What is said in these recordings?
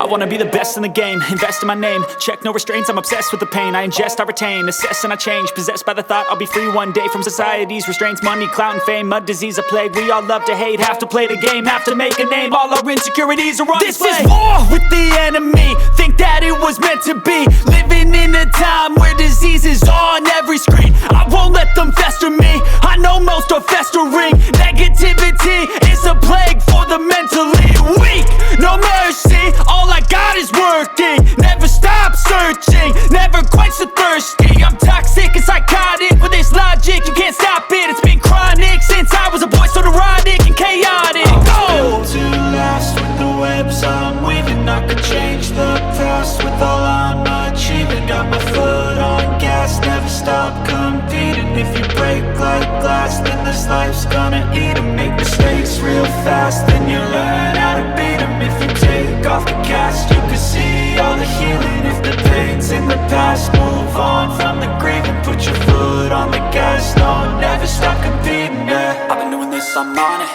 I wanna be the best in the game, invest in my name. Check no restraints, I'm obsessed with the pain. I ingest, I retain, assess and I change. Possessed by the thought I'll be free one day from society's restraints. Money, clout and fame, mud, disease, a plague. We all love to hate, have to play the game, have to make a name. All our insecurities are on display. This is war with the enemy, think that it was meant to be. Living in a time where disease is on every screen. I won't let them fester me, I know most are festering. Negativity is a plague for the mentally weak. No mercy, all I got is working. Never stop searching, never quench the thirsty. I'm toxic and psychotic, with this logic you can't stop it. It's been chronic since I was a boy, so neurotic and chaotic. Built to last with the webs I'm weaving. I could change the past with all I'm achieving. Got my foot on gas, never stop competing. If you break like glass, then this life's gonna eat 'em. Make mistakes real fast, then you learn how to beat 'em. If you take off the cast, you can see all the healing. If the pain's in the past, move on from the grieving. Put your foot on the gas, no, never stop competing, yeah. I've been doing this, I'm on it.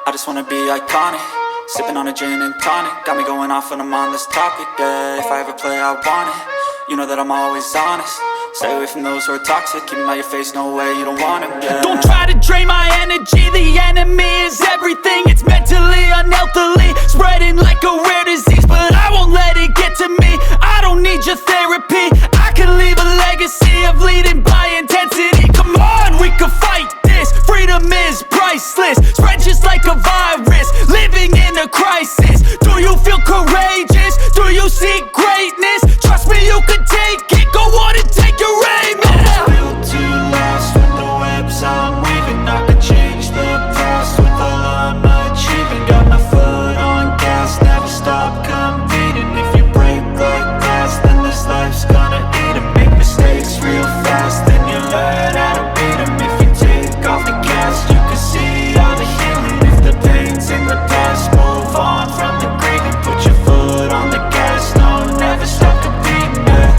I just wanna be iconic. Sipping on a gin and tonic, got me going off when I'm on this topic, yeah. If I ever play, I want it. You know that I'm always honest. Stay away from those who are toxic. Keep them out your face, no way, you don't want it, yeah. Don't try to drain my energy. The enemy is everything. It's mentally, unhealthily, spreading like a rare disease. But I won't let it get to me. I don't need your therapy. I can leave a legacy of leading by intensity. Come on, we can fight this. Freedom is priceless. Spread just like a virus. Living in a crisis. Do you feel courageous? Do you seek greatness? Trust me, you can take it. Go on and take your aim, yeah. Built to last with the webs I'm weaving. I could change the past with all I'm achieving. Got my foot on gas, never stop competing. If you break like glass, then this life's gonna eat 'em. Make mistakes real fast, then you learn how to beat 'em. If you take off the cast, you can see all the healing. If the pain's in the past, move on from the grieving. Put your foot on the gas, no, never stop competing, yeah.